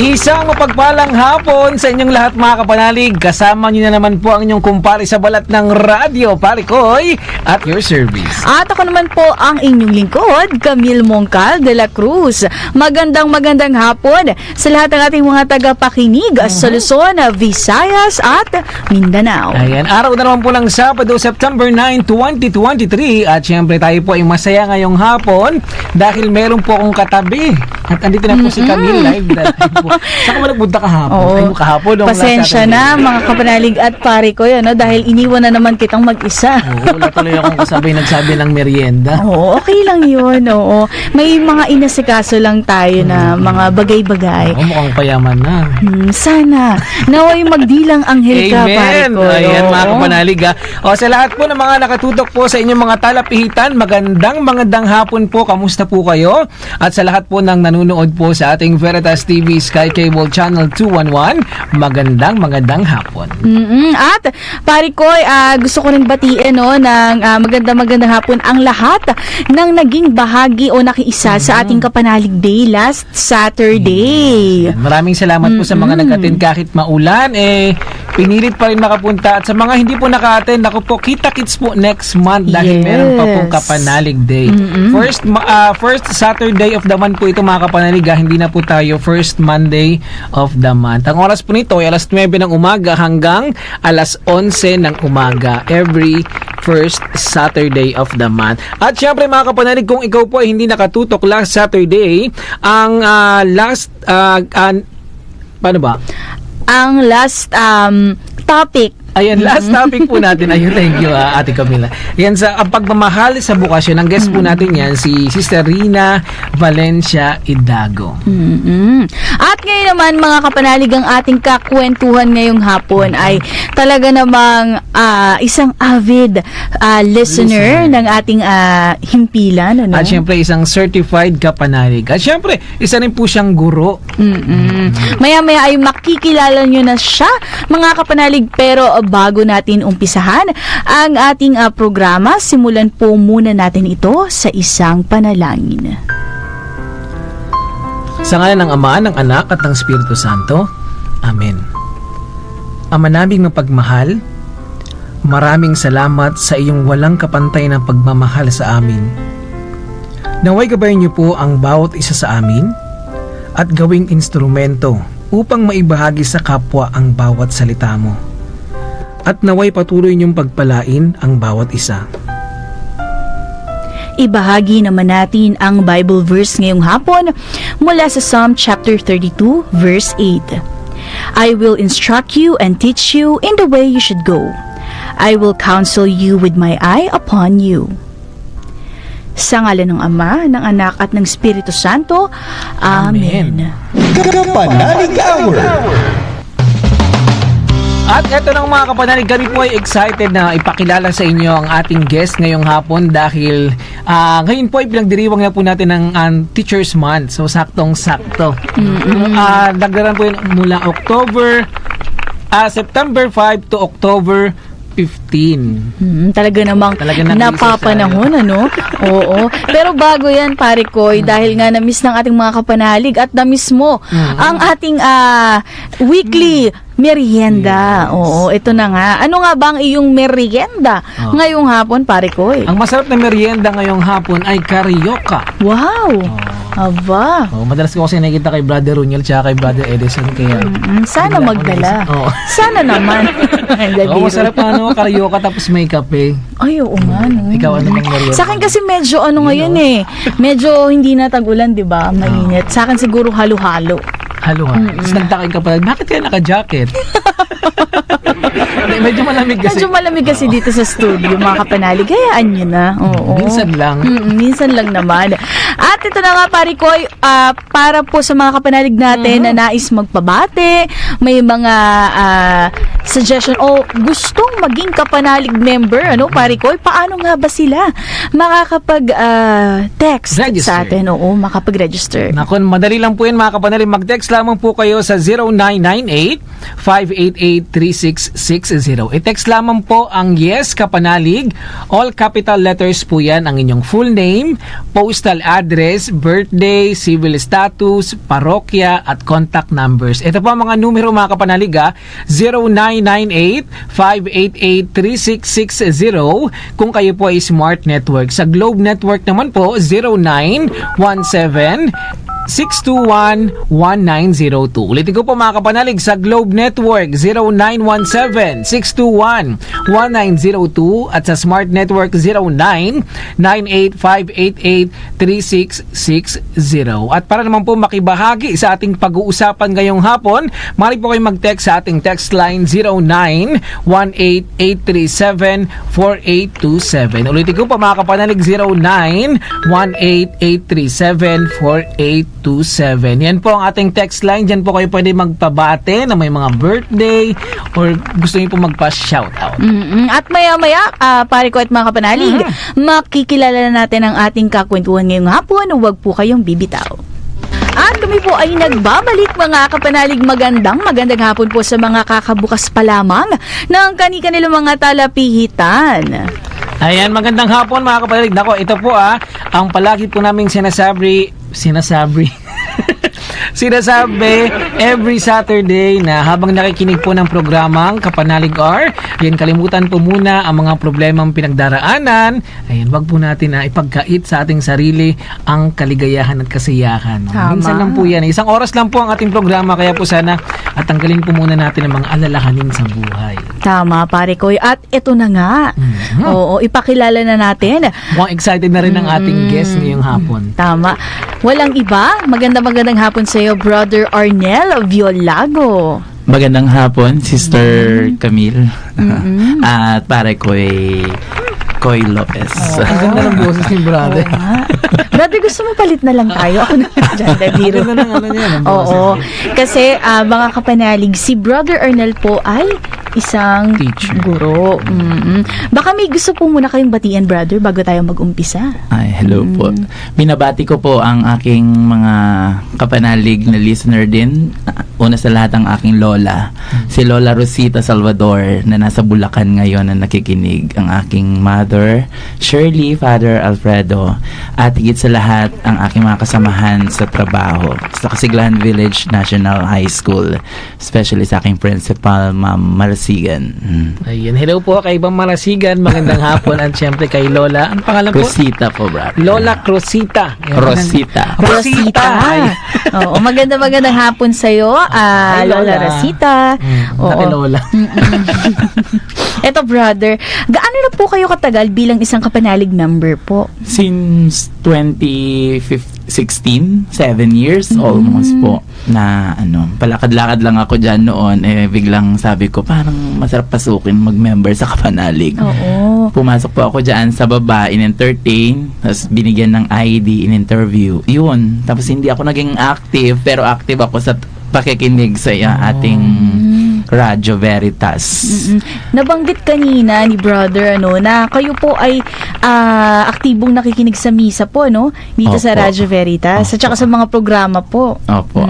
Isang mapagpalang hapon sa inyong lahat mga kapanalig. Kasama niyo na naman po ang inyong kumpare sa balat ng radyo, Pare Koy, at your service. At ako naman po ang inyong lingkod, Camille Mongcal de la Cruz. Magandang hapon sa lahat ng ating mga tagapakinig sa Luzon, Visayas at Mindanao. Ayan, araw na naman po ng Sabado, September 9, 2023. At syempre tayo po ay masaya ngayong hapon dahil meron po akong katabi. At andito na po si Camille live. Saan ka ba nagpunta kahapon? Oo. Ay, kahapon. Pasensya na mga kapanalig at pare ko yun, no? Dahil iniwan na naman kitang mag-isa. Oo, wala tuloy akong kasabay nagsabi ng merienda. Oo, okay lang yun. Oo. May mga inasikaso lang tayo na mga bagay-bagay. Oo, mukhang payaman na. Sana. Naway magdilang anghel ka, pare Amen! ko. Ayan mga Oo. kapanalig ha. O sa lahat po ng mga nakatutok po sa inyong mga talapihitan, magandang hapon po. Kamusta po kayo? At sa lahat po ng nanonood po sa ating Veritas TV Sky Cable Channel 211, magandang hapon. At pare ko, gusto ko rin batiin ng magandang hapon ang lahat ng naging bahagi o nakiisa sa ating Kapanalig Day last Saturday. Maraming salamat po sa mga nag-attend kahit maulan. Pinilit pa rin makapunta. At sa mga hindi po naka-attend, ako po, kita-kits po next month dahil Yes. meron pa pong Kapanalig Day. First Saturday of the month po ito mga kapanalig. Hindi na po tayo first Monday of the month. Ang oras po nito ay alas 9 ng umaga hanggang alas 11 ng umaga every first Saturday of the month. At syempre mga kapanalig, kung ikaw po ay hindi nakatutok last Saturday, ang paano ba? Ang last topic. Ayan, last topic po natin. Ayun, thank you, Ate Camila. Yan, ang pagmamahal sa bukasyon. Ang guest po natin yan, si Sister Rina Valencia Idago. At ngayon naman, mga kapanalig, ang ating kakwentuhan ngayong hapon ay talaga namang isang avid listener ng ating himpilan. Ano? At syempre, isang certified kapanalig. At syempre, isa rin po siyang guro. Maya-maya ay makikilala nyo na siya, mga kapanalig, pero bago natin umpisahan ang ating programa, simulan po muna natin ito sa isang panalangin. Sa ngalan ng Ama, ng Anak, at ng Espiritu Santo. Amen. Ama naming mapagmahal, maraming salamat sa iyong walang kapantay na pagmamahal sa amin. Naway gabayan niyo po ang bawat isa sa amin at gawing instrumento upang maibahagi sa kapwa ang bawat salita mo. At naway patuloy niyong pagpalain ang bawat isa. Ibahagi naman natin ang Bible verse ngayong hapon mula sa Psalm chapter 32 verse 8. I will instruct you and teach you in the way you should go. I will counsel you with my eye upon you. Sa ngalan ng Ama, ng Anak at ng Espiritu Santo. Amen. Kapanalig Hour. At eto ng mga kapanalig, kami po ay excited na ipakilala sa inyo ang ating guest ngayong hapon dahil ngayon po ay pinagdiriwang na po natin ng Teacher's Month. So, saktong-sakto. Nagdaran po yun mula September 5 to October 15. Talaga namang napapanahon, ano? Oo. Pero bago yan, pare ko, dahil nga na-miss ng ating mga kapanalig at na-miss mo ang ating weekly merienda. Yes. Oo, ito na nga. Ano nga ba ang iyong merienda ngayong hapon, pare ko? Ang masarap na merienda ngayong hapon ay carioca. Wow! Aba! Madalas ko kasi nakikita kay Brother Runiel tsaka kay Brother Edison kaya Sana magdala. Sana naman. Masarap na carioca tapos may kape. Ay, oo nga. No. Ikaw ano bang merienda? Sa akin kasi medyo ngayon medyo hindi na tag-ulan, di ba? Mainit. Sa akin siguro halo-halo. Halo ha. Tapos nagtakain ka pala, bakit kaya naka-jacket? Medyo malamig kasi. Medyo malamig kasi dito sa studio, mga kapanalig. Hayaan nyo na. Oo. Minsan lang. Minsan lang naman. At ito na nga, pare ko, para po sa mga kapanalig natin na nais magpabate, may mga suggestion o gustong maging kapanalig member, Pare Koy, paano nga ba sila makakapag-text Register. sa atin? Oo, makapag-register. Nakon, madali lang po yan mga kapanalig. Mag-text lamang po kayo sa 0998-588-3660. I-text lamang po ang Yes Kapanalig. All capital letters po yan. Ang inyong full name, postal address, birthday, civil status, parokya, at contact numbers. Ito po ang mga numero mga kapanalig 0998-588-3660 kung kayo po ay Smart Network. Sa Globe Network naman po 0917-621-1902. Ulitin ko po mga kapanalig, sa Globe Network 0917-621-1902 at sa Smart Network 0998-588-3660. At para naman po makibahagi sa ating pag-uusapan ngayong hapon, maaari po kayo mag-text sa ating text line 0918-837-4827. Ulitin ko po mga kapanalig, 0918-837-4827. Yan po ang ating text line. Diyan po kayo pwede magpabate na may mga birthday or gusto niyo po magpa-shoutout. At maya-maya, Pare Koy at mga kapanalig, makikilala na natin ang ating kakwentuhan ngayong hapon. Huwag po kayong bibitaw. At kami po ay nagbabalik mga kapanalig. Magandang hapon po sa mga kakabukas pa lamang ng kanilang mga talapihitan. Ayan, magandang hapon mga kapanalig. Nako, ito po ang palagi po naming sinasabi every Saturday na habang nakikinig po ng programang Kapanalig R, yan, kalimutan po muna ang mga problemang pinagdaraanan. Ayan, wag po natin ipagkait sa ating sarili ang kaligayahan at kasiyahan. Tama. Minsan lang po yan. Isang oras lang po ang ating programa, kaya po sana at tanggalin po muna natin ang mga alalahanin sa buhay. Tama, Pare Koy. At ito na nga. Oo, ipakilala na natin. Mukhang excited na rin ang ating guest ngayong hapon. Tama. Walang iba. Magandang hapon sa iyo, Brother Arnel Violago. Magandang hapon, Sister Camille. At Pare Koy Lopez. Ang ganda ng boses ni brother. Oo nga. Brother, gusto mo palit na lang tayo? Ako na dyan, biro. Ang ganda ng niya, ng boses Oo. niya. Kasi mga kapanalig, si Brother Arnel po ay isang Teacher. guro. Baka may gusto po muna kayong batian, brother, bago tayo mag-umpisa. Ay, hello po. Binabati ko po ang aking mga kapanalig na listener din. Una sa lahat ang aking lola, si Lola Rosita Salvador, na nasa Bulacan ngayon na nakikinig. Ang aking mother, Shirley, Father Alfredo, at higit sa lahat ang aking mga kasamahan sa trabaho sa Kasiglahan Village National High School, especially sa aking principal, Ma'am Marasigan. Ayun. Hello po kay Ibang Marasigan. Magandang hapon. At syempre kay Lola. Ang pangalan po? Rosita po, brother. Lola Crosita. Rosita. Rosita. Ay. Oo, magandang hapon sa iyo, Hi, Lola Lola. Rosita. Naki Lola. Eto, brother, gaano na po kayo katagal bilang isang kapanalig member po? Since 2016, 7 years almost po, na palakad-lakad lang ako dyan noon, biglang sabi ko, parang masarap pasukin mag-member sa kapanalig. Oo. Pumasok po ako dyan sa baba, in-entertain, tapos binigyan ng ID, in-interview. Yun. Tapos hindi ako naging active, pero active ako sa pakikinig sa ating Radyo Veritas. Nabanggit kanina ni brother na kayo po ay aktibong nakikinig sa misa po, dito sa Opo. Radyo Veritas, at saka sa mga programa po. Opo.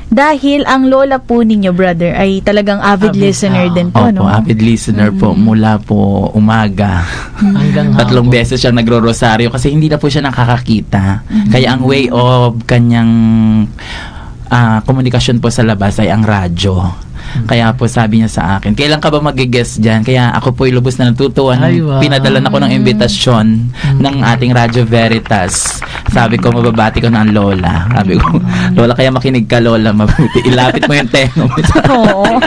Dahil ang lola po ninyo, brother, ay talagang avid listener din po, Opo, avid listener po mula po umaga. Hanggang 3 hapon. beses siya nagro-rosaryo kasi hindi na po siya nakakakita. Kaya ang way of kanyang komunikasyon po sa labas ay ang radyo. Kaya po sabi niya sa akin, kailan ka ba mag-guest dyan? Kaya ako po lubos na natutuwa nung Ay, wow. pinadala ako ng imbitasyon ng ating Radyo Veritas. Sabi ko, mababati ko na ang lola. Sabi ko, lola, kaya makinig ka, lola, mabuti. Ilapit mo yung tenga mo. Oo.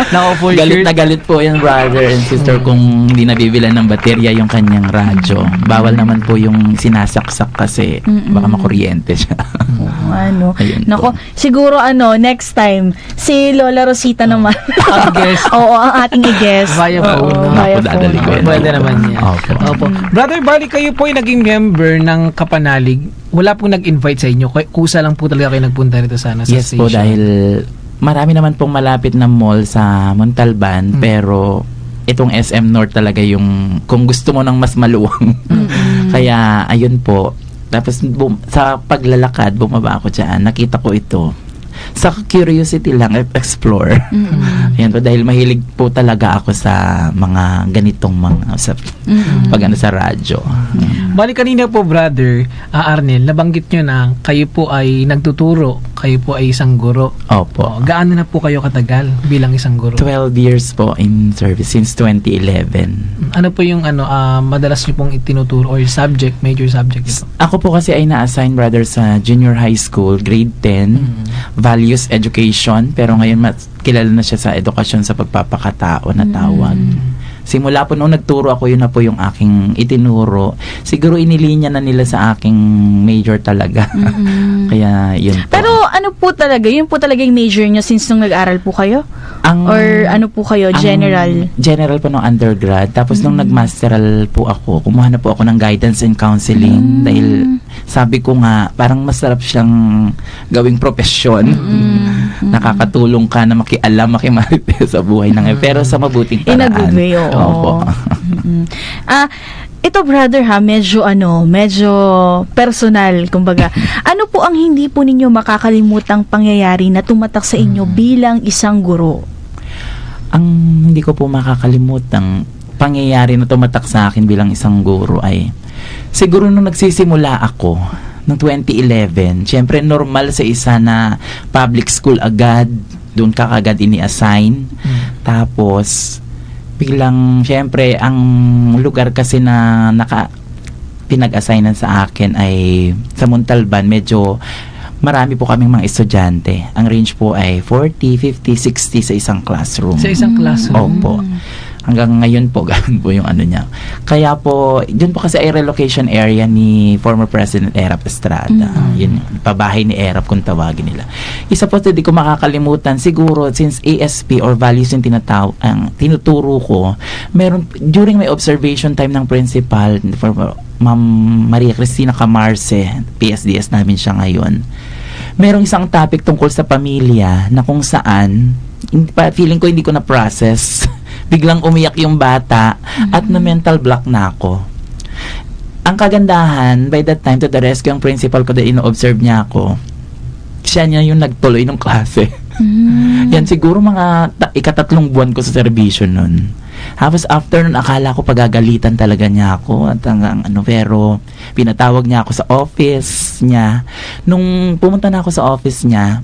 Nako po, Galit na galit po yung brother and sister kung hindi nabibilan ng baterya yung kanyang radyo. Bawal naman po yung sinasaksak kasi baka makuryente siya. Ayun Nako, po. siguro next time, si Lola Rosita naman. Ang guest. Oo, ang ating i-guest. Via phone, Oo, no? via Opo, dadali ko phone. yan. Pwede naman yan. Opo. Opo. Brother, bali kayo po ay naging member ng Kapanalig. Wala pong nag-invite sa inyo. Kusa lang po talaga kayo nagpunta rito sana sa Yes station. po, dahil marami naman pong malapit na mall sa Montalban, pero itong SM North talaga yung kung gusto mo ng mas maluwang. Kaya ayun po. Tapos sa paglalakad, bumaba ako dyan, nakita ko ito. Sa curiosity lang, explore. Yan po, dahil mahilig po talaga ako sa mga ganitong mga pag sa radyo. Bali kanina po, brother, Arnel, nabanggit nyo na kayo po ay nagtuturo, kayo po ay isang guro. Opo. Gaano na po kayo katagal bilang isang guro? 12 years po in service since 2011. Ano po yung madalas nyo pong itinuturo or subject, major subject ito? Ako po kasi ay na-assign brother sa junior high school, grade 10, values education, pero ngayon kilala na siya sa edukasyon sa pagpapakatao na tawag. Simula po nung nagturo ako, yun na po yung aking itinuro. Siguro inilinya na nila sa aking major talaga. Kaya yun po. Pero ano po talaga, yun po talaga yung major nyo since nung nag-aral po kayo? Or ano po kayo, general? General po nung undergrad. Tapos nung nag-masteral po ako, kumuha na po ako ng guidance and counseling dahil sabi ko nga, parang masarap siyang gawing profesyon. Nakakatulong ka na makialam, makimarites sa buhay ng pero sa mabuting paraan. In a good way, oo. Opo. Ito brother medyo personal, kumbaga. Ano po ang hindi po ninyo makakalimutang pangyayari na tumatak sa inyo bilang isang guro? Ang hindi ko po makakalimutang pangyayari na tumatak sa akin bilang isang guro ay siguro nung nagsisimula ako noong 2011, syempre normal sa isa na public school agad, doon ka agad ini-assign. Tapos biglang syempre ang lugar kasi na pinag-assignan sa akin ay sa Montalban, medyo marami po kaming mga estudyante. Ang range po ay 40, 50, 60 sa isang classroom. Sa isang classroom? Opo. Hanggang ngayon po, ganun po yung ano niya. Kaya po, dun po kasi ay relocation area ni former President Erap Estrada. Yun, pabahay ni Erap kung tawagin nila. Isa po, hindi ko makakalimutan, siguro, since ASP or values yung tinuturo ko, meron, during my observation time ng principal, for Ma'am Maria Cristina Camarce, PSDS namin siya ngayon, merong isang topic tungkol sa pamilya na kung saan, feeling ko hindi ko na-process. Biglang umiyak yung bata at na mental block na ako. Ang kagandahan, by that time, to the rescue, ang principal ko dahil ino-observe niya ako, siya niya yung nagtuloy ng klase. Yan siguro mga ikatatlong buwan ko sa serbisyo nun. Tapos after nun, akala ko pagagalitan talaga niya ako at hanggang pero pinatawag niya ako sa office niya. Nung pumunta na ako sa office niya,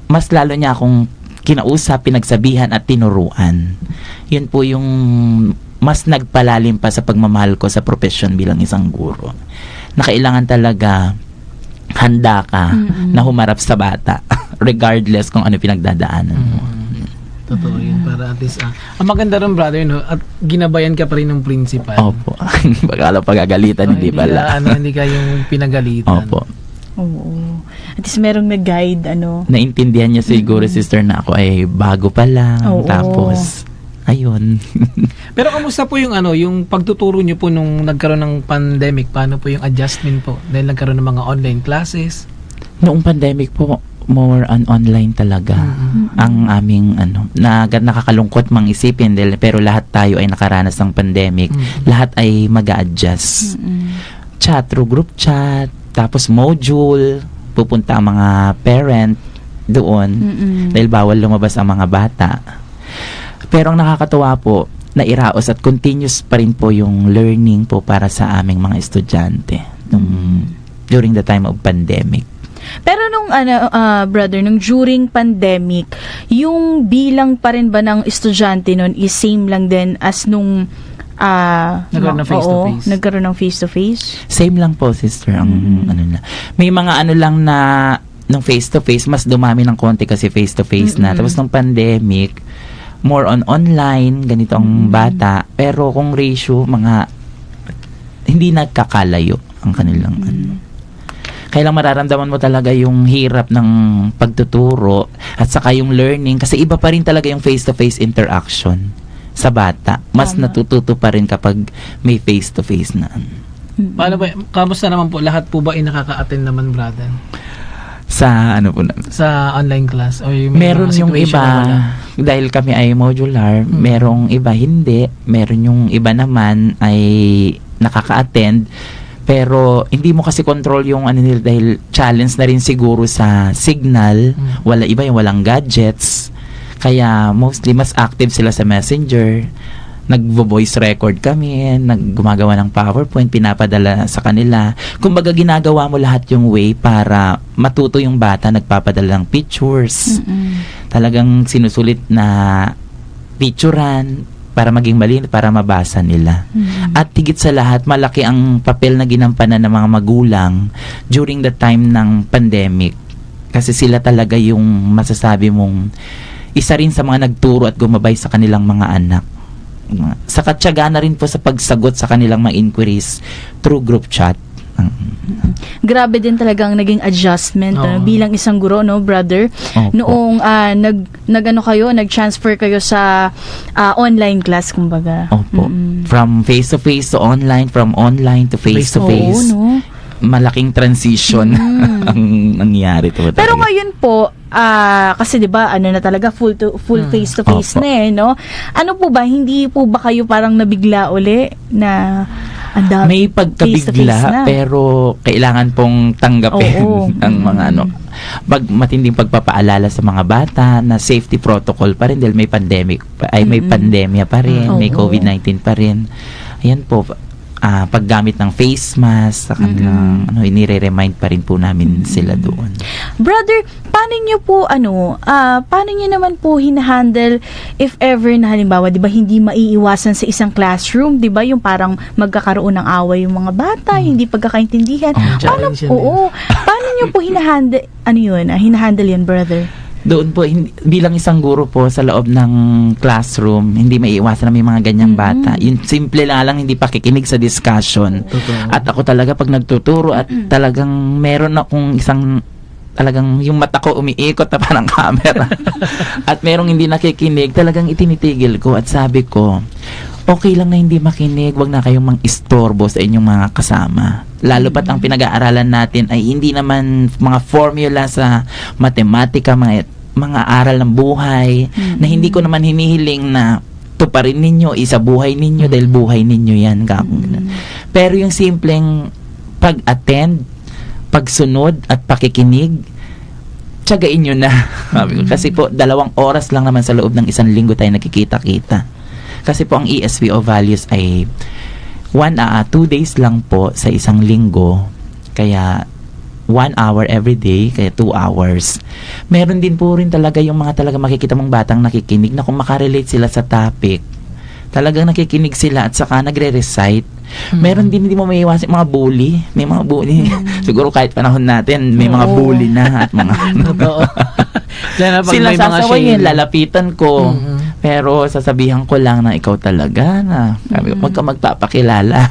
mas lalo niya akong kinausap, pinagsabihan at tinuruan. Yun po yung mas nagpalalim pa sa pagmamahal ko sa profession bilang isang guro. Na kailangan talaga handa ka na humarap sa bata regardless kung ano pinagdadaanan mo. Totoo yun, para at least ang maganda rin brother, no? At ginabayan ka pa rin ng principal. Opo. Bagala pagagalitan, hindi pala. Hindi ka yung pinagalitan. Opo. Oo. At least merong nag-guide, Naintindihan niya siguro, sister, na ako ay bago pa lang. Oo. Tapos, ayun. Pero kamusta po yung yung pagtuturo niyo po nung nagkaroon ng pandemic? Paano po yung adjustment po? Dahil nagkaroon ng mga online classes? Noong pandemic po, more on online talaga. Ang aming nakakalungkot mang isipin pero lahat tayo ay nakaranas ng pandemic. Lahat ay mag-a-adjust. Chat through group chat, tapos module, pupunta ang mga parent doon dahil bawal lumabas ang mga bata. Pero ang nakakatuwa po, nairaos at continuous pa rin po yung learning po para sa aming mga estudyante during the time of pandemic. Pero nung brother, nung during pandemic, yung bilang pa rin ba ng estudyante nun is same lang din as nung nagkaroon ng face-to-face? Nagkaroon ng face-to-face? Same lang po, sister, ang na. May mga lang na nung face-to-face, mas dumami ng konti kasi face-to-face na. Tapos nung pandemic, more on online, ganito ang bata. Pero kung ratio, hindi nagkakalayo ang kanilang Kailang mararamdaman mo talaga yung hirap ng pagtuturo at saka yung learning kasi iba pa rin talaga yung face-to-face interaction sa bata. Mas natututo pa rin kapag may face-to-face na. Paano ba? Kamusta naman po? Lahat po ba ay nakaka-attend naman, brother? Sa ano po na, Sa online class? O yung may meron mga yung situation iba, na wala? dahil kami ay modular, merong iba hindi, meron yung iba naman ay nakaka-attend, pero hindi mo kasi control yung ano nila dahil challenge na rin siguro sa signal, wala iba yung walang gadgets, kaya mostly mas active sila sa Messenger, nagvo-voice record kami, gumagawa ng PowerPoint, pinapadala sa kanila. Kumbaga ginagawa mo lahat yung way para matuto yung bata, nagpapadala ng pictures. Talagang sinusulit na picturean para maging malinis, para mabasa nila. At higit sa lahat, malaki ang papel na ginampanan ng mga magulang during the time ng pandemic. Kasi sila talaga yung masasabi mong isa rin sa mga nagturo at gumabay sa kanilang mga anak. Sa katyaga na rin po sa pagsagot sa kanilang mga inquiries through group chat. Grabe din talagang naging adjustment Oo. bilang isang guro, no, brother? Opo. Noong nag-transfer kayo sa online class, kumbaga. Opo. From face-to-face to online, from online to face-to-face. Oo, no? Malaking transition ang nangyari to. Pero ngayon po, kasi 'di ba, ano na talaga full face to face Opo. na eh, no? Ano po ba, hindi po ba kayo parang nabigla uli na ang dami may face-to-face pagkabigla na? pero kailangan pong tanggapin Oo. ang mga ano matinding pagpapaalala sa mga bata na safety protocol pa rin dahil may pandemic may pandemya pa rin, may Oo. COVID-19 pa rin. Ayan po, paggamit ng face mask sa kanilang inire-remind pa rin po namin sila doon. Brother, paano niyo po paano niyo naman po hinahandle if ever na halimbawa, 'di ba, hindi maiiwasan sa isang classroom, 'di ba, yung parang magkakaroon ng away yung mga bata, hindi pagkakaintindihan. Paano challenge yun paano niyo po hinahandle yun, brother? Doon po, bilang isang guro po sa loob ng classroom, hindi maiiwasan na may mga ganyang bata. Yung simple lang, hindi pakikinig sa discussion. Totoo. At ako talaga pag nagtuturo at talagang meron akong isang talagang yung mata ko umiikot na parang camera. At merong hindi nakikinig, talagang itinitigil ko at sabi ko, okay lang na hindi makinig, wag na kayong mang-istorbo sa inyong mga kasama. Lalo pat ang pinag-aaralan natin ay hindi naman mga formula sa matematika, mga aral ng buhay, na hindi ko naman hinihiling na tuparin ninyo, isa buhay ninyo, dahil buhay ninyo yan. Pero yung simpleng pag-attend, pagsunod at pakikinig, tiyagain nyo na. Sabi ko, kasi po, 2 oras lang naman sa loob ng 1 linggo tayo nakikita-kita. Kasi po ang ESPO values ay 2 days lang po sa 1 linggo. Kaya 1 hour every day, kaya 2 hours. Meron din po rin talaga yung mga talaga makikita mong batang nakikinig na kung makarelate sila sa topic, talagang nakikinig sila at saka nagre-recite. Meron din, hindi mo maiiwasan mga bully. May mga bully. Siguro kahit panahon natin, may mga bully na at mga Totoo. Lalo na pag sila may mga sasaway shame. yun, lalapitan ko. Pero sasabihan ko lang na ikaw talaga na sabi ko, huwag ka magpapakilala.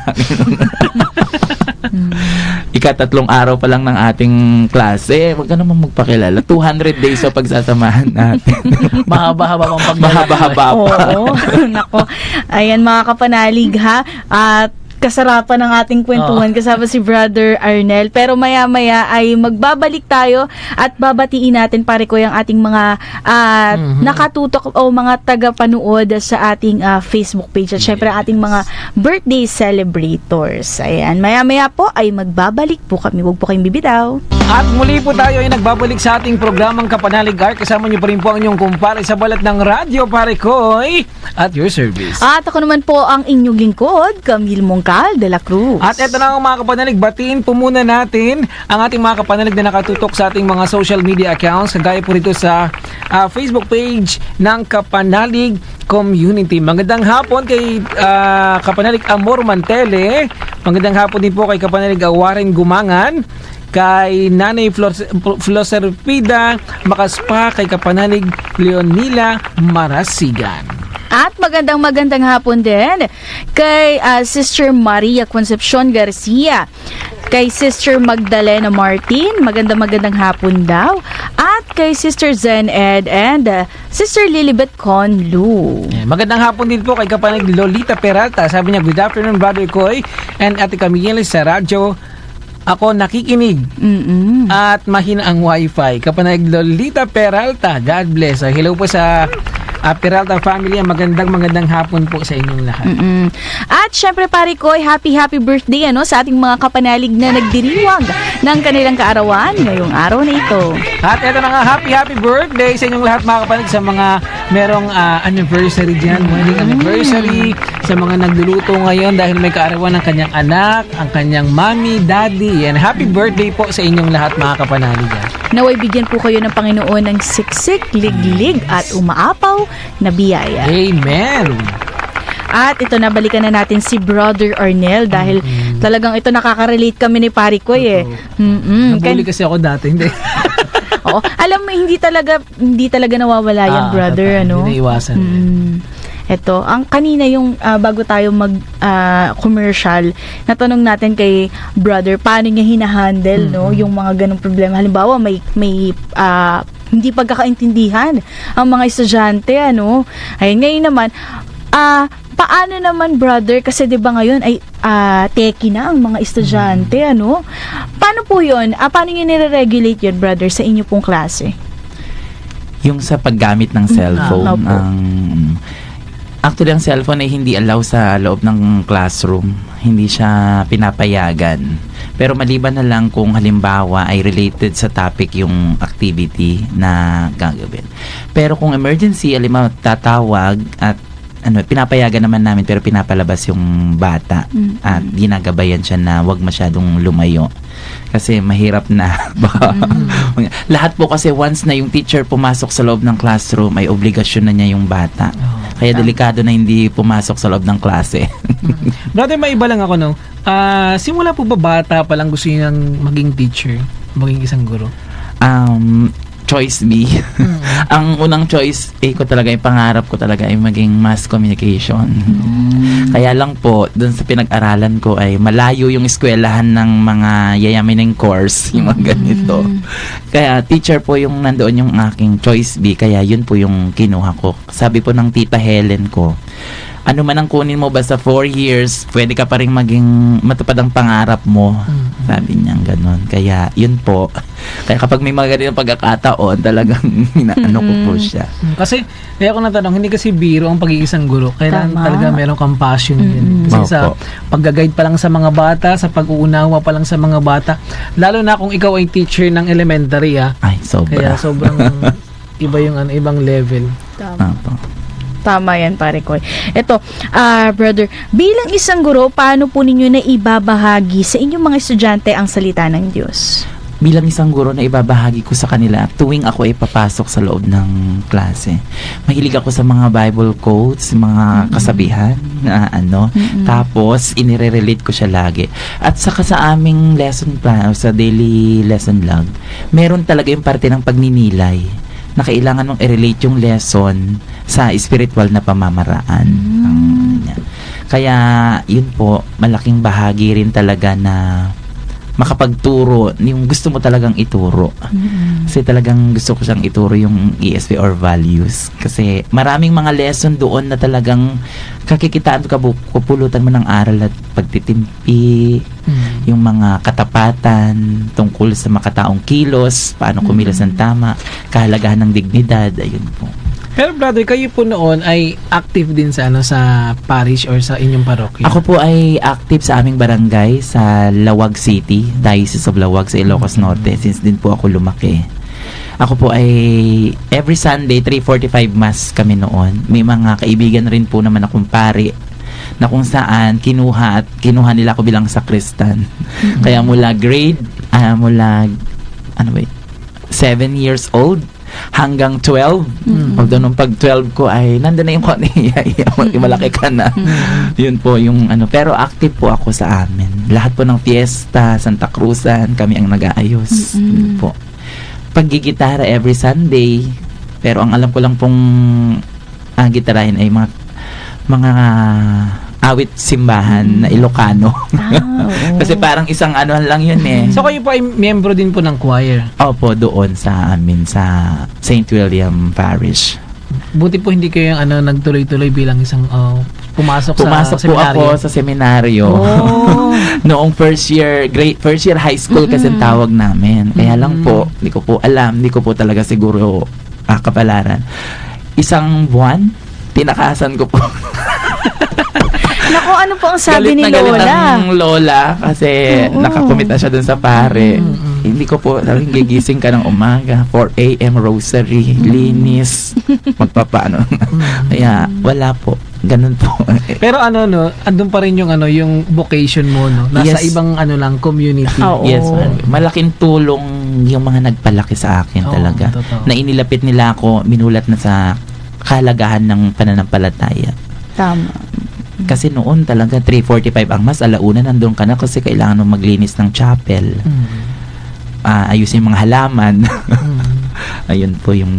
Ika-3 araw pa lang ng ating klase, huwag ka naman magpakilala. 200 days sa pagsasamahan natin. Mahaba-haba pang paglalakbay. Mahaba-haba pa. Oo. Nako. Ayan, mga kapanalig, ha? At kasarapan ng ating kwentuhan kasama si Brother Arnel. Pero maya-maya ay magbabalik tayo at babatiin natin, pare ko, yung ating mga nakatutok o mga tagapanood sa ating Facebook page at syempre ating mga birthday celebrators. Ayan, maya-maya po ay magbabalik po kami. Huwag po kayong bibitaw. At muli po tayo ay nagbabalik sa ating programang Kapanalig Art. Kasama niyo pa rin po ang inyong kumpare sa balat ng radyo, pare koy, at your service. At ako naman po ang inyong lingkod, Camille Mongcal de la Cruz. At eto na ang mga kapanalig, batiin po muna natin ang ating mga kapanalig na nakatutok sa ating mga social media accounts, kagaya po rito sa Facebook page ng Kapanalig Community. Magandang hapon kay Kapanalig Amor Mantele. Magandang hapon din po kay Kapanalig Warren Gumangan, kay Nanay Floserpida Makaspa, kay Kapanalig Leonila Marasigan. At magandang hapon din kay Sister Maria Concepcion Garcia, kay Sister Magdalena Martin, magandang hapon daw, at kay Sister Zen Ed and Sister Lilibet Conlu. Magandang hapon din po kay Kapanalig Lolita Peralta. Sabi niya, good afternoon, Brother Koy and Ate Camille sa radyo. Ako nakikinig Mm-mm. at mahina ang wifi. Kapanalig Lolita Peralta, God bless. Hello po sa Peralta family. Magandang hapon po sa inyong lahat. Mm-mm. At syempre pare ko, happy birthday sa ating mga kapanalig na nagdiriwang ng kanilang kaarawan ngayong araw na ito. At eto na nga, happy birthday sa inyong lahat mga kapatid, sa mga merong anniversary dyan, wedding anniversary, sa mga nagluluto ngayon dahil may kaarawan ng kanyang anak, ang kanyang mommy, daddy. Yan, happy birthday po sa inyong lahat mga kapanalig. Naway bigyan po kayo ng Panginoon ng siksik, liglig at umaapaw na biyaya. Amen. At ito na, balikan na natin si Brother Arnel dahil talagang ito nakaka-relate kami ni Pare Koy eh. Nabuli kasi ako dati, hindi. Oo. Alam mo, hindi talaga nawawala yan, brother, ano? Hindi naiwasan. Ito, ang kanina yung bago tayo mag commercial, natanong natin kay brother paano niya hinahandle no yung mga ganong problema. Halimbawa, may hindi pagkakaintindihan ang mga estudyante, ano. Ay ngayon naman, paano naman brother, kasi 'di ba ngayon ay teki na ang mga estudyante, ano? Paano po 'yon? Paano niyo nire-regulate 'yon, brother, sa inyo pong klase? Yung sa paggamit ng cellphone, opo. Actually, ang cellphone ay hindi allow sa loob ng classroom. Hindi siya pinapayagan. Pero maliban na lang kung halimbawa ay related sa topic yung activity na gagawin. Pero kung emergency, halimbawa tatawag at pinapayagan naman namin pero pinapalabas yung bata at ginagabayan siya na wag masyadong lumayo. Kasi mahirap na. Lahat po kasi once na yung teacher pumasok sa loob ng classroom ay obligasyon na niya yung bata. Kaya delikado na hindi pumasok sa loob ng klase. Brother, may iba lang ako, no? Simula po ba bata pa lang gusto niyo ng maging teacher? Maging isang guro? Choice B. Ang unang choice ko talaga, yung pangarap ko talaga ay maging mass communication. Kaya lang po, dun sa pinag-aralan ko ay malayo yung eskwelahan ng mga yayamaning course, yung mga ganito. Kaya teacher po yung nandoon yung aking choice B, kaya yun po yung kinuha ko. Sabi po ng tita Helen ko, ano man ang kunin mo, basta 4 years, pwede ka pa rin maging matupad ang pangarap mo. Sabi niya gano'n. Kaya, yun po. Kaya kapag may mga ganitong pagkakataon, talagang inaano ko po siya. Kasi, kaya ako natanong, hindi kasi biro ang pag-iisang guro. Kailangan Tama. talaga meron kang passion din. Kasi sa Opo. pag-guide pa lang sa mga bata, sa pag-uunawa pa lang sa mga bata, lalo na kung ikaw ay teacher ng elementary, Ay, sobra. kaya sobrang iba yung ibang level. Opo. Tama yan, pare ko. Ito, brother, bilang isang guro, paano po ninyo na ibabahagi sa inyong mga estudyante ang salita ng Diyos? Bilang isang guro na ibabahagi ko sa kanila tuwing ako ay papasok sa loob ng klase. Mahilig ako sa mga Bible quotes, mga kasabihan na tapos inire-relate ko siya lagi. At saka sa aming lesson plan, sa daily lesson log, meron talaga yung parte ng pagninilay na kailangan mong i-relate yung lesson sa spiritual na pamamaraan. Kaya, yun po, malaking bahagi rin talaga na makapagturo, yung gusto mo talagang ituro. Kasi talagang gusto ko siyang ituro yung ESP or values. Kasi maraming mga lesson doon na talagang kakikitaan ka, kupulutan mo ng aral at pagtitimpi, yung mga katapatan tungkol sa makataong kilos, paano kumilos ng tama, kahalagahan ng dignidad, ayun po. Pero brother, kayo po noon ay active din sa sa parish or sa inyong parokya? Ako po ay active sa aming barangay sa Lawag City, Diocese of Lawag sa Ilocos Norte, since din po ako lumaki. Ako po ay every Sunday 3:45 mass kami noon. May mga kaibigan rin po naman akong pari na kung saan kinuha nila ako bilang sakristan. Kaya mula 7 years old hanggang 12. Although nung pag 12 ko ay nandun na yung malaki ka na. Yun po yung Pero active po ako sa amin. Lahat po ng fiesta, Santa Cruzan, kami ang nag-aayos. Yun po. Paggigitara every Sunday. Pero ang alam ko lang pong gitarahin ay mga awit simbahan na Ilocano. Kasi parang isang lang yun eh. So kayo po ay miyembro din po ng choir? Opo, doon sa amin sa St. William Parish. Buti po hindi kayo yung nagtuloy-tuloy bilang isang pumasok Pumasok sa po ako seminaryo. sa seminaryo. Oh. Noong first year high school kasi ang tawag namin. Kaya lang po, hindi ko po alam, hindi ko po talaga siguro kapalaran. Isang buwan, tinakasan ko po. Naku, ano po ang sabi galit ni na galit Lola? ang lola kasi Oo. nakakumit na siya dun sa pare. Hindi ko po sabi, gigising ka ng umaga, 4 a.m. rosary, linis, magpapaano. Kaya wala po. Ganun po. Pero andun pa rin yung yung vocation mo, no? Nasa Yes. ibang lang community. Oo. Yes, malaking tulong yung mga nagpalaki sa akin Oo, talaga. totoo. Na inilapit nila ako, minulat na sa kahalagahan ng pananampalataya. Tama. Kasi noon talaga 3:45 ang mas, alauna nandun ka na kasi kailangan mo maglinis ng chapel. Ayusin yung mga halaman. Ayun po yung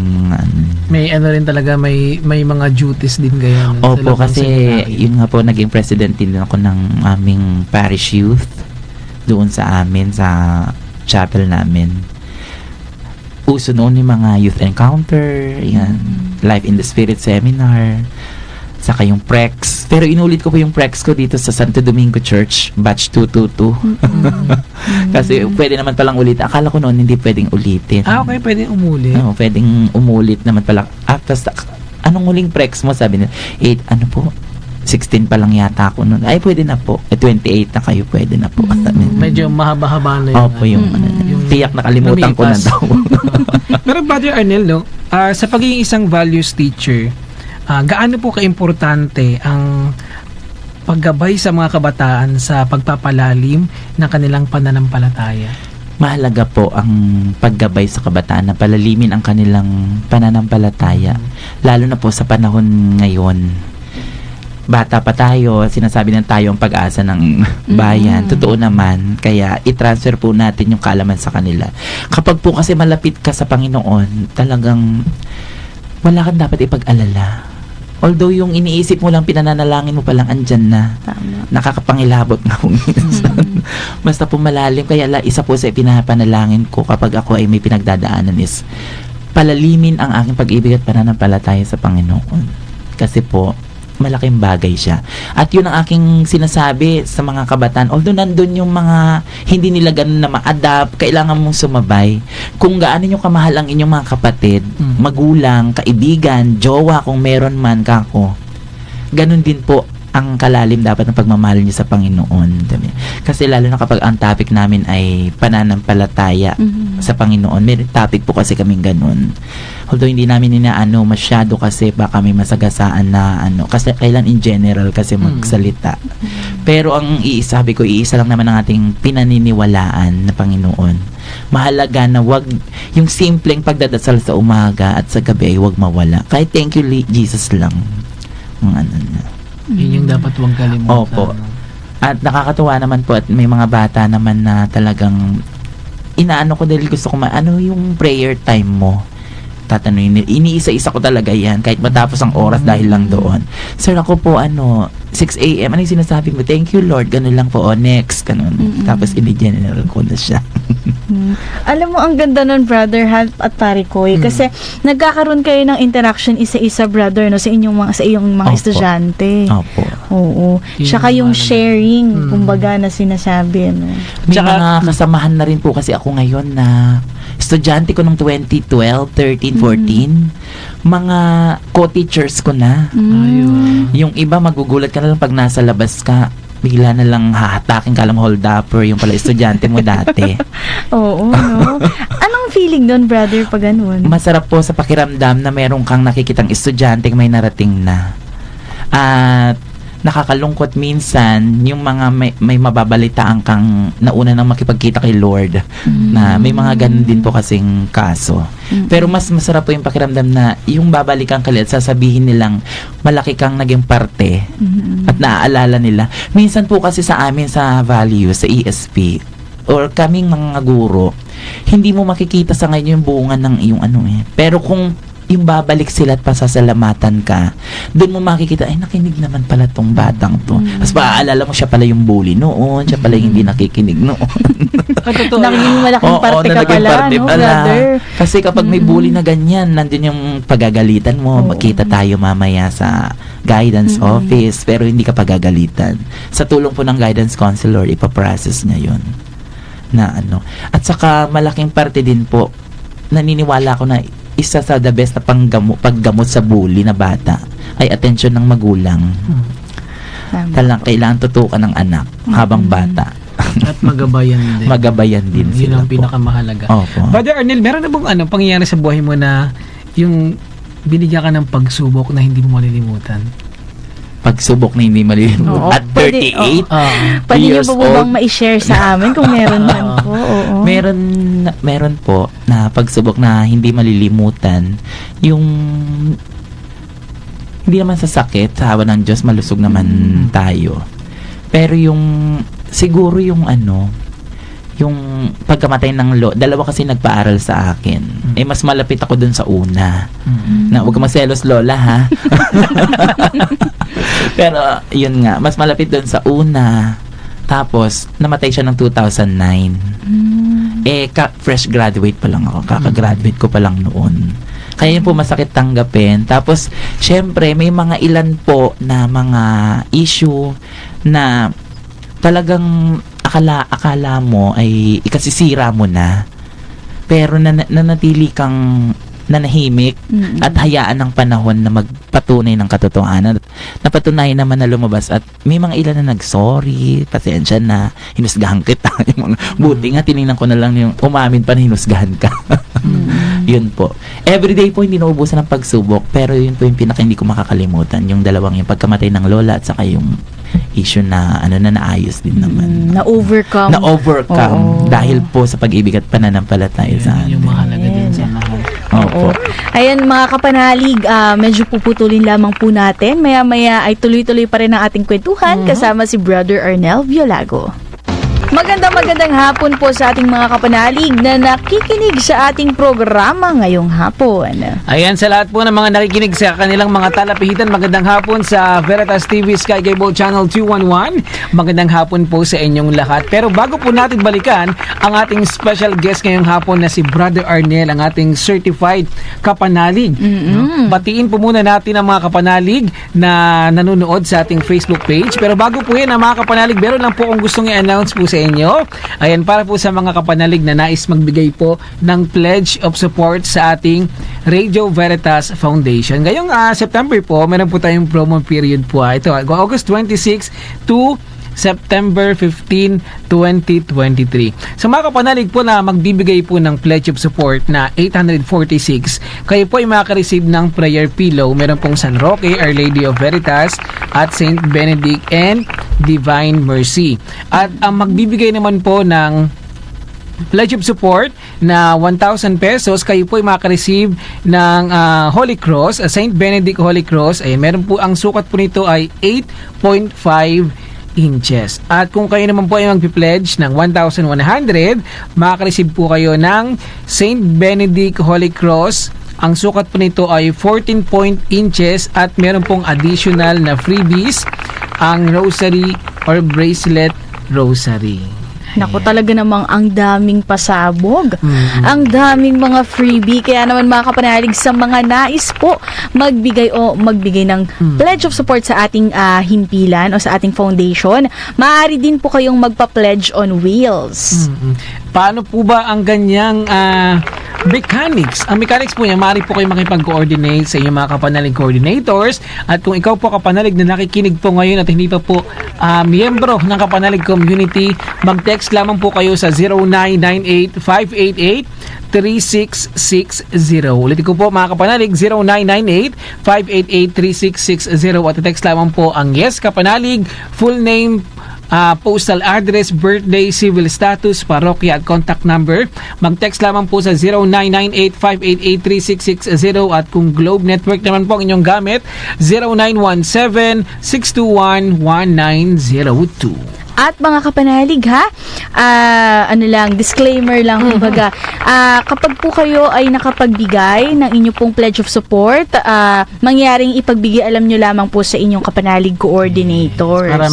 May rin talaga, may mga duties din kayo. Opo, kasi yun nga po, naging president din ako ng aming parish youth doon sa amin, sa chapel namin. Uso noon yung mga youth encounter, yan, Life in the Spirit seminar, saka yung prex. Pero inulit ko po yung prex ko dito sa Santo Domingo Church, batch 222. Kasi pwede naman palang ulit. Akala ko noon hindi pwedeng ulitin. Okay, pwede umuli. Oo, pwedeng umulit naman pala. Tapos, anong huling prex mo? Sabi nila, 16 pa lang yata ako noon. Ay, pwede na po. 28 na kayo, pwede na po. Medyo mahaba-haba na yun. Opo, yung tiyak nakalimutan ko na lumipas. daw. Pero Brother Arnel, sa pagiging isang values teacher, gaano po kaimportante ang paggabay sa mga kabataan sa pagpapalalim ng kanilang pananampalataya? Mahalaga po ang paggabay sa kabataan na palalimin ang kanilang pananampalataya. Lalo na po sa panahon ngayon. Bata pa tayo, sinasabi na tayo ang pag-asa ng bayan. Totoo naman, kaya i-transfer po natin yung kaalaman sa kanila. Kapag po kasi malapit ka sa Panginoon, talagang wala kang dapat ipag-alala. Although yung iniisip mo lang, pinananalangin mo palang andyan na. Tama. Nakakapangilabot nga kung minsan. Basta po malalim. Kaya isa po sa pinapanalangin ko kapag ako ay may pinagdadaanan is palalimin ang aking pag-ibig at pananampalataya sa Panginoon. Kasi po, malaking bagay siya. At yun ang aking sinasabi sa mga kabataan. Although nandun yung mga hindi nila ganun na ma-adapt, kailangan mong sumabay. Kung gaano nyo kamahal ang inyong mga kapatid, magulang, kaibigan, jowa kung meron man kako, ganun din po ang kalalim dapat ng pagmamahal niyo sa Panginoon. Kasi lalo na kapag ang topic namin ay pananampalataya sa Panginoon, may topic po kasi kaming ganun. Although hindi namin inaano masyado kasi baka may masagasaan na kasi kailan in general kasi magsalita. Pero ang iisa lang naman ang ating pinaniniwalaan na Panginoon. Mahalaga na wag yung simpleng pagdadasal sa umaga at sa gabi ay wag mawala. Kahit thank you Jesus lang. Yun yung dapat huwag kalimutan. Opo. At nakakatuwa naman po at may mga bata naman na talagang inaano ko dahil gusto ko yung prayer time mo. Tatanungin nila. Iniisa-isa ko talaga yan kahit matapos ang oras dahil lang doon. Sir, ako po 6 a.m. Ano yung sinasabi mo? Thank you Lord. Ganun lang po. Next. Ganun. Tapos ini-general ko na siya. Alam mo, ang ganda nun, Brother Hal at Pare Koy, kasi nagkakaroon kayo ng interaction isa-isa, brother, sa iyong mga Opo. estudyante. Opo. Oo. Yun Tsaka yung yung sharing, kumbaga na sinasabi, May Tsaka- mga kasamahan na rin po kasi ako ngayon na estudyante ko nung 2012, 13, 14. Mga co-teachers ko na. Ayun. Yung iba magugulat ka na lang pag nasa labas ka, bigla na lang hahatakin ka lang hold-upper yung pala estudyante mo dati. Oo, no? Anong feeling doon, brother, pag ganun? Masarap po sa pakiramdam na meron kang nakikitang estudyante may narating na. At nakakalungkot minsan yung mga may mababalitaan kang nauna nang makipagkita kay Lord na may mga ganun din po kasing kaso. Pero mas masarap po yung pakiramdam na yung babalikan ka at sasabihin nilang malaki kang naging parte at naaalala nila. Minsan po kasi sa amin sa values, sa ESP, or kaming mga guro, hindi mo makikita sa ngayon yung buungan ng iyong Pero kung yung babalik sila at pasasalamatan ka, doon mo makikita, ay, nakinig naman pala tong batang to. Tapos maaalala mo, siya pala yung bully noon, siya pala yung hindi nakikinig noon. Totoo. Naging malaking parte ka naging pala, parte no, pala. brother? Kasi kapag may bully na ganyan, nandun yung pagagalitan mo, magkita tayo mamaya sa guidance office, pero hindi ka pagagalitan. Sa tulong po ng guidance counselor, ipaprocess niya yun. Na ano. At saka, malaking parte din po, naniniwala ko na isa sa the best na paggamot sa bully na bata ay atensyon ng magulang. Kailangan tutukan ng anak habang bata. At magabayan din. Magabayan din Yun sila ang po. pinakamahalaga. Opo. Brother Arnel, meron na bang pangyayari sa buhay mo na yung binigyan ka ng pagsubok na hindi mo malilimutan? Pagsubok na hindi malilimutan. Oo, At pwede, 38 Pwede niyo years po bang old. ma-share sa amin kung meron man po? Oo. Meron po na pagsubok na hindi malilimutan. Yung hindi naman sa sakit, sa awa ng Diyos, malusog naman tayo. Pero yung siguro yung yung pagkamatay ng dalawa kasi nagpaaral sa akin. Eh, mas malapit ako dun sa una. Na, huwag ka magselos, Lola, ha? Pero, yun nga, mas malapit dun sa una. Tapos, namatay siya ng 2009. Eh, fresh graduate pa lang ako. Kaka-graduate ko pa lang noon. Kaya yun po masakit tanggapin. Tapos, syempre, may mga ilan po na mga issue na talagang akala mo ay ikasisira mo na. Pero nanatili kang nanahimik at hayaan ng panahon na magpatunay ng katotohanan. Napatunayan naman na lumabas at may mga ilan na nag-sorry, pasensya na, hinusgahan kita. Buti nga, tinignan ko na lang yung umamin pa na hinusgahan ka. Yun po. Everyday po hindi naubusan ng pagsubok, pero yun po yung pinaka hindi ko makakalimutan. Yung dalawang yung pagkamatay ng lola at saka yung issue na naayos din naman. Na-overcome. Oo. Dahil po sa pag-ibig at pananampalataya sa atin. Yung mahalaga din sa mahal. Opo. Ayan mga kapanalig, medyo puputulin lamang po natin. Maya-maya ay tuloy-tuloy pa rin ang ating kwentuhan kasama si Brother Arnel Violago. Magandang hapon po sa ating mga kapanalig na nakikinig sa ating programa ngayong hapon. Ayan, sa lahat po ng mga nakikinig sa kanilang mga talapihitan, magandang hapon sa Veritas TV Sky Cable Channel 211. Magandang hapon po sa inyong lahat. Pero bago po natin balikan ang ating special guest ngayong hapon na si Brother Arnel, ang ating certified kapanalig. No? Batiin po muna natin ang mga kapanalig na nanonood sa ating Facebook page. Pero bago po yan, ang mga kapanalig, meron lang po kung gustong i-announce po sa inyo. Ayan, para po sa mga kapanalig na nais magbigay po ng pledge of support sa ating Radio Veritas Foundation. Ngayong September po, meron po tayong promo period po. Ito, August 26 to September 15, 2023. Sa mga kapanalig po na magbibigay po ng pledge of support na 846, kayo po ay makaka-receive ng prayer pillow. Meron pong San Roque, Our Lady of Veritas, at Saint Benedict and Divine Mercy. At ang magbibigay naman po ng pledge of support na 1,000 pesos, kayo po ay makaka-receive ng Holy Cross, Saint Benedict Holy Cross. Ay meron po, ang sukat po nito ay 8.5 inches. At kung kayo naman po ay magpi-pledge ng 1,100, makaka-receive po kayo ng Saint Benedict Holy Cross. Ang sukat po nito ay 14 inches at meron pong additional na freebies, ang rosary or bracelet rosary. Naku, talaga namang ang daming pasabog. Ang daming mga freebie. Kaya naman mga kapanalig, sa mga nais po magbigay ng pledge of support sa ating himpilan o sa ating foundation, maaari din po kayong magpa-pledge on wheels. Paano po ba ang ganyang mechanics? Ang mechanics po niya, maaari po kayo makipag-coordinate sa inyong mga kapanalig coordinators. At kung ikaw po kapanalig na nakikinig po ngayon at hindi pa po miyembro ng kapanalig community, mag-text lamang po kayo sa 0998-588-3660. Ulitin ko po mga kapanalig, 0998-588-3660 at text lamang po ang Yes Kapanalig, full name, postal address, birthday, civil status, parokya at contact number. Mag-text lamang po sa 0998-588-3660 at kung Globe Network naman po ang inyong gamit, 0917-621-1902. At mga kapanalig ha, disclaimer lang kumbaga, kapag po kayo ay nakapagbigay ng inyo pong pledge of support, mangyaring ipagbigay alam nyo lamang po sa inyong kapanalig coordinators. Para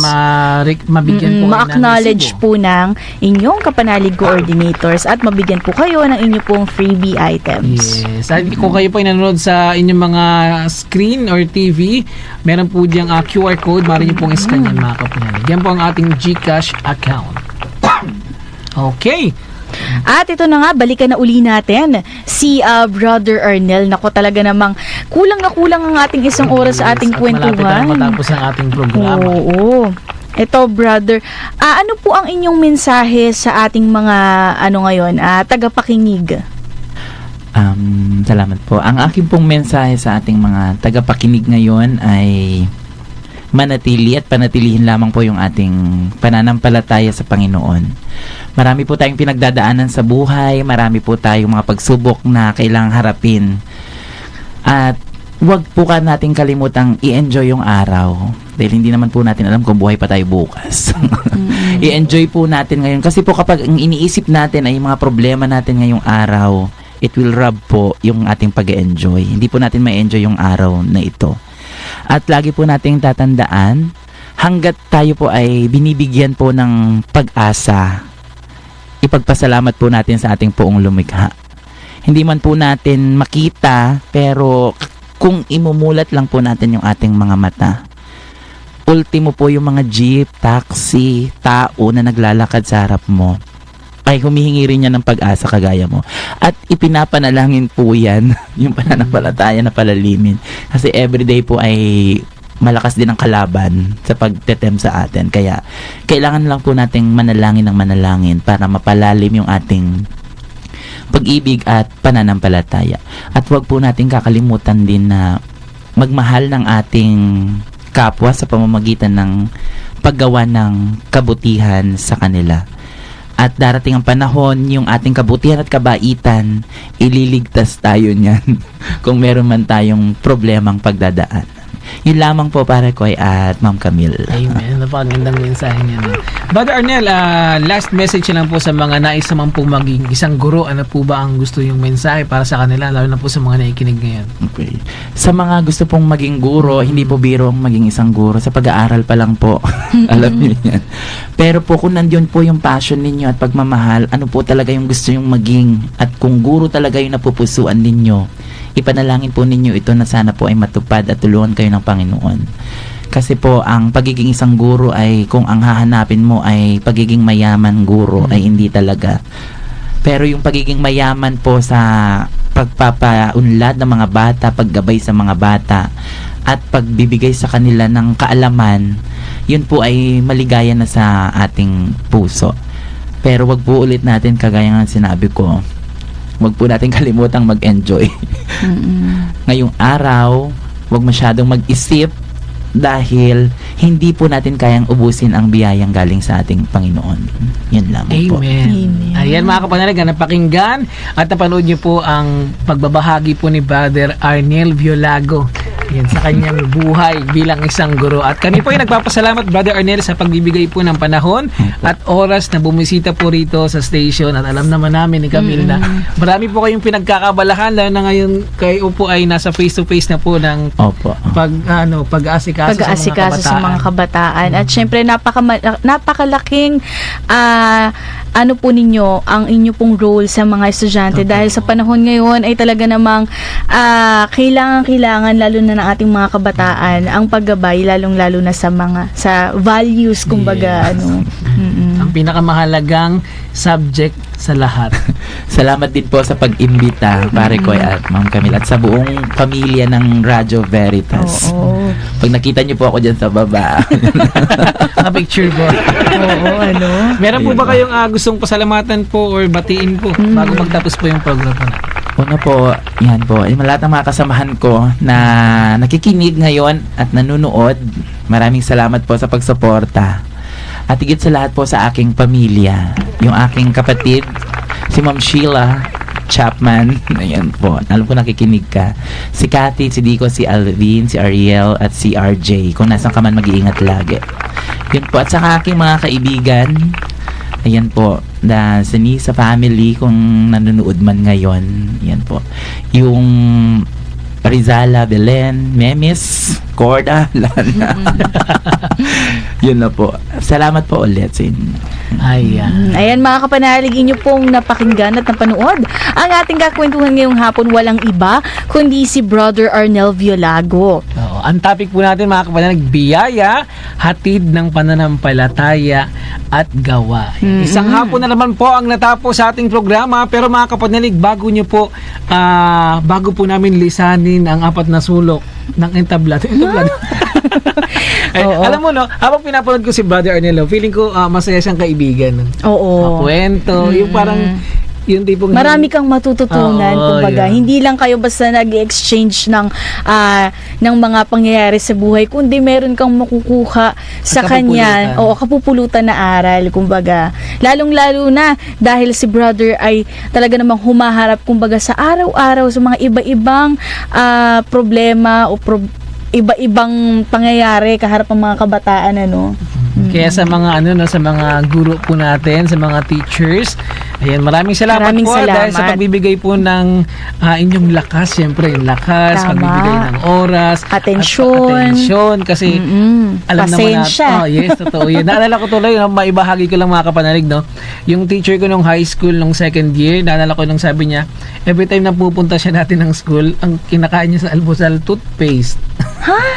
mabigyan po kayo ng ma-acknowledge resibo. po ng inyong kapanalig coordinators at mabigyan po kayo ng inyong pong freebie items. Yes. At kung kayo po ay nanonood sa inyong mga screen or TV, meron po diyang QR code. Maaari niyo pong i-scan yan, mga kapanalig. Yan po ang ating GCash account. Okay. At ito na nga, balikan na uli natin si Brother Arnel. Nako, talaga namang kulang na kulang ang ating isang oras sa ating At malapit na kwentuhan. matapos ang ating programa. Oo. Ito, brother, ano po ang inyong mensahe sa ating mga ngayon, tagapakinig? Salamat po. Ang aking pong mensahe sa ating mga tagapakinig ngayon ay manatili at panatilihin lamang po yung ating pananampalataya sa Panginoon. Marami po tayong pinagdadaanan sa buhay, marami po tayong mga pagsubok na kailangang harapin. At huwag po ka nating kalimutang i-enjoy yung araw. Dahil hindi naman po natin alam kung buhay pa tayo bukas. I-enjoy po natin ngayon. Kasi po kapag ang iniisip natin ay yung mga problema natin ngayong araw, it will rob po yung ating pag-enjoy. Hindi po natin ma-enjoy yung araw na ito. At lagi po nating tatandaan, hanggat tayo po ay binibigyan po ng pag-asa, ipagpasalamat po natin sa ating poong lumikha. Hindi man po natin makita, pero kung imumulat lang po natin yung ating mga mata, ultimo po yung mga jeep, taxi, tao na naglalakad sa harap mo, ay humihingi rin yan ng pag-asa kagaya mo. At ipinapanalangin po yan, yung pananampalataya na palalimin. Kasi everyday po ay malakas din ang kalaban sa pagtetem sa atin. Kaya kailangan lang po nating manalangin ng manalangin para mapalalim yung ating pag-ibig at pananampalataya. At huwag po nating kakalimutan din na magmahal ng ating kapwa sa pamamagitan ng paggawa ng kabutihan sa kanila. At darating ang panahon, yung ating kabutihan at kabaitan, ililigtas tayo niyan kung meron man tayong problemang pagdadaan. Yun lamang po para ko at Ma'am Camille. Amen. Napakagandang mensahe niya. No? Brother Arnel, last message lang po sa mga nais naman po maging isang guro. Ano po ba ang gusto yung mensahe para sa kanila, lalo na po sa mga naikinig ngayon? Okay. Sa mga gusto pong maging guro, hindi po biro ang maging isang guro. Sa pag-aaral pa lang po. Alam niyo yan. Pero po kung nandiyon po yung passion ninyo at pagmamahal, ano po talaga yung gusto yung maging, at kung guro talaga yung napupusuan ninyo, ipanalangin po ninyo ito na sana po ay matupad at tulungan kayo ng Panginoon. Kasi po, ang pagiging isang guro ay, kung ang hahanapin mo ay pagiging mayaman guro, ay hindi talaga. Pero yung pagiging mayaman po sa pagpapaunlad ng mga bata, paggabay sa mga bata, at pagbibigay sa kanila ng kaalaman, yun po ay maligaya na sa ating puso. Pero wag po ulit natin, kagaya ng sinabi ko, wag po natin kalimutang mag-enjoy. Ngayong araw, wag masyadong mag-isip dahil hindi po natin kayang ubusin ang biyayang galing sa ating Panginoon. Yan lang po. Amen. Amen. Ayan mga kapanalig, napakinggan at napanood niyo po ang pagbabahagi po ni Brother Arnel Violago. Yan, sa kanyang buhay bilang isang guro. At kami po ay nagpapasalamat, Brother Arnel, sa pagbibigay po ng panahon at oras na bumisita po rito sa station. At alam naman namin ni Camille na marami po kayong pinagkakabalahan, lalo na ngayon kayo po ay nasa face-to-face na po ng Opo. pag-aasikaso sa mga kabataan. At syempre, napakalaking po ninyo, ang inyo pong role sa mga estudyante. Dahil sa panahon ngayon ay talaga namang kailangan lalo na ng ating mga kabataan ang paggabay, lalong-lalo na sa values, kumbaga. Yes. Mm-mm. Ang pinakamahalagang subject sa lahat. Salamat din po sa pag-imbita, pare ko at Ma'am Camille, at sa buong pamilya ng Radyo Veritas. Oo. Pag nakita niyo po ako dyan sa baba. Picture po. Oo, Meron po ba kayong gustong pasalamatan po or batiin po bago magtapos po yung program po na? Una po, yan po, yung lahat ng mga kasamahan ko na nakikinig ngayon at nanonood, maraming salamat po sa pagsuporta. At higit sa lahat po sa aking pamilya, yung aking kapatid, si Ma'am Sheila Chapman, ayan po, alam ko nakikinig ka. Si Cathy, si Dico, si Alvin, si Ariel, at si RJ, kung nasan ka man mag-iingat lagi. Yun po. At sa aking mga kaibigan, ayan po, sa Nisa family, kung nanonood man ngayon, yan po. Yung Rizala, Belen, Memis, Corda, Lana. Yun na po. Salamat po ulit sa inyo. Ayan. Ayan mga kapanalig, inyo pong napakinggan at napanood. Ang ating kakwentuhan ngayong hapon walang iba kundi si Brother Arnel Violago. Oo, ang topic po natin mga kapanalig, biyaya, hatid ng pananampalataya at gawa. Isang hapon na naman po ang natapos sa ating programa, pero mga kapanalig, bago po namin lisanin ang apat na sulok ng entablado. Oo. Alam mo no, habang pinapanood ko si Brother Arnelo, feeling ko masaya siyang kaibigan. Oo. Kwento, yung parang yung tipong Marami kang matututunan, Oo, kumbaga. yeah. Hindi lang kayo basta nag-exchange ng mga pangyayari sa buhay, kundi meron kang makukuha sa kanya. Kapupulutan. Oo, kapupulutan na aral, kumbaga. Lalong-lalo na dahil si Brother ay talaga namang humaharap, kumbaga, sa araw-araw sa mga iba-ibang problema o iba-ibang pangyayari kaharap ng mga kabataan, ano. Kaya sa mga sa mga guro po natin, sa mga teachers, ayan, maraming salamat Maraming po dahil salamat. sa pagbibigay po ng inyong lakas, siyempre yung lakas, Tama. pagbibigay ng oras, Atensyon. atensyon kasi alam Pasensya. naman natin. Yes, totoo yun. Naalala ko tuloy, maibahagi ko lang mga kapanalig, no? Yung teacher ko nung high school, nung second year, naalala ko nung sabi niya, every time na pupunta siya natin ng school, ang kinakain niya sa almusal, toothpaste.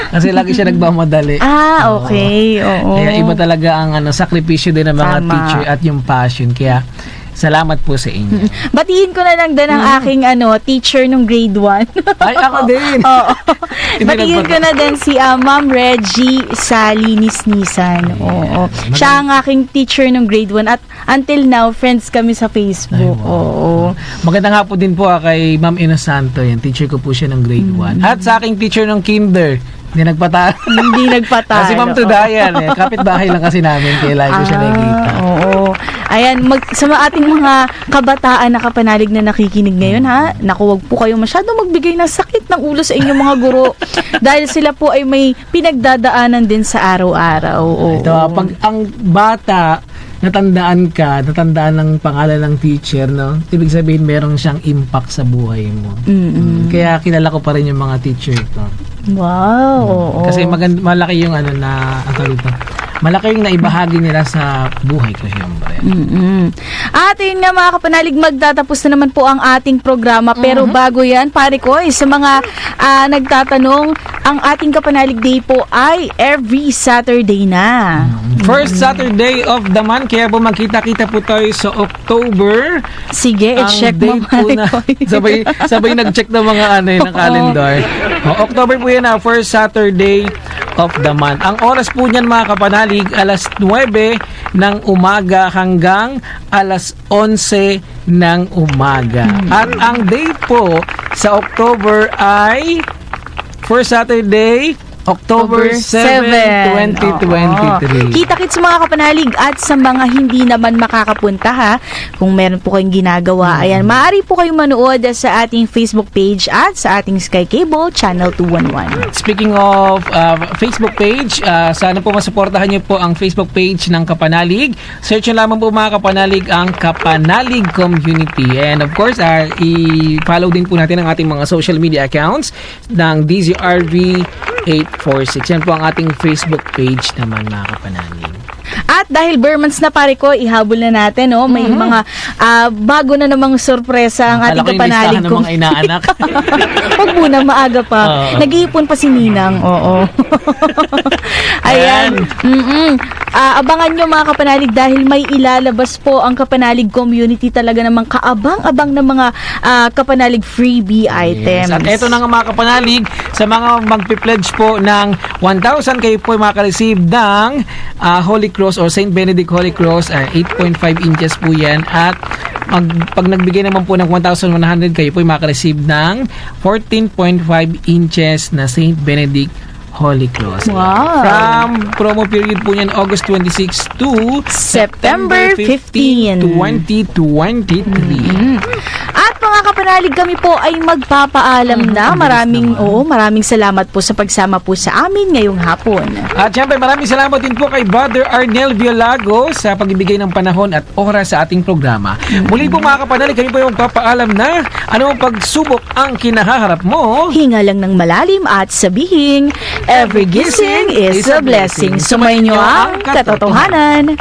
Kasi lagi siya nagmamadali. Okay. Oo. Kaya iba talaga ang sakripisyo din ng mga Tama. teacher at yung passion. Kaya salamat po sa inyo. Batiin ko na lang din ang aking teacher nung grade 1. Ay, ako din. Oo. Hindi Batiin nagpata- ko na din si Ma'am Reggie Sally Nisnisan. Oo. Siya ang aking teacher nung grade 1 at until now, friends kami sa Facebook. Ay, wow. Oo. Magandang hapon din po kay Ma'am Inosanto. Yan, teacher ko po siya ng grade 1. At sa aking teacher ng kinder, hindi nagpatalo. Hindi nagpatalo. Si Ma'am Tudayan, kapitbahay lang kasi namin, kaya lagi ko siya nakikita. Oo. Ayan, sa ating mga kabataan na kapanalig na nakikinig ngayon, ha? Naku, wag po kayo masyadong magbigay ng sakit ng ulo sa inyong mga guro dahil sila po ay may pinagdadaanan din sa araw-araw. Oo. Ito, pag ang bata, natandaan ng pangalan ng teacher, no? Ibig sabihin, meron siyang impact sa buhay mo. Kaya kilala ko pa rin yung mga teacher ko. Wow. Oo. Kasi malaki yung malaki yung naibahagi nila sa buhay ko, siyempre. At yun nga mga kapanalig, magtatapos na naman po ang ating programa. Pero bago yan, pare ko, sa mga nagtatanong, ang ating kapanalig day po ay every Saturday na. First Saturday of the month, kaya po magkita-kita po tayo sa October. Sige, i-check mo, date po pare na, ko. sabay nag-check ng mga ng calendar. October po yan, first Saturday of the month. Ang oras po niyan mga kapanalig, alas 9 ng umaga hanggang alas 11 ng umaga. At ang date po sa October ay first Saturday, October 7, 2023. Kita-kits mga kapanalig at sa mga hindi naman makakapunta ha, kung meron po kayong ginagawa, ayan, maaari po kayong manood sa ating Facebook page at sa ating Sky Cable Channel 211. Speaking of Facebook page, sana po masuportahan niyo po ang Facebook page ng Kapanalig. Search nyo lamang po mga Kapanalig ang Kapanalig Community. And of course, i-follow din po natin ang ating mga social media accounts ng DZRV 846. Yan po ang ating Facebook page naman mga Kapanalig. At dahil Burmans na pare ko, ihabol na natin, no? May mga bago na namang sorpresa ang ating kapanalig ng mga inaanak. Huwag muna, maaga pa. Nag-iipon pa si Ninang. Oo. Ayan. Abangan nyo mga kapanalig dahil may ilalabas po ang Kapanalig Community, talaga namang kaabang-abang ng mga kapanalig freebie items. Yes. At eto na nga mga Kapanalig, sa mga magpi-pledge po ng 1,000, kayo po makareceive ng Holy Cross or Saint Benedict Holy Cross, 8.5 inches po yan. At pag nagbigay naman po ng 1,100, kayo po makareceive ng 14.5 inches na Saint Benedict Holy Cross. Wow. From promo period po yan, August 26 to September 15, 2023. At mga mga kapanalig, kami po ay magpapaalam na. Maraming salamat po sa pagsama po sa amin ngayong hapon. At syempre maraming salamat din po kay Brother Arnel Violago sa pagbibigay ng panahon at oras sa ating programa. Muli po mga kapanalig, kami po yung magpapaalam na anong pagsubok ang kinahaharap mo. Hinga lang ng malalim at sabihin, every gising is a blessing. Sumayin niyo ang katotohanan.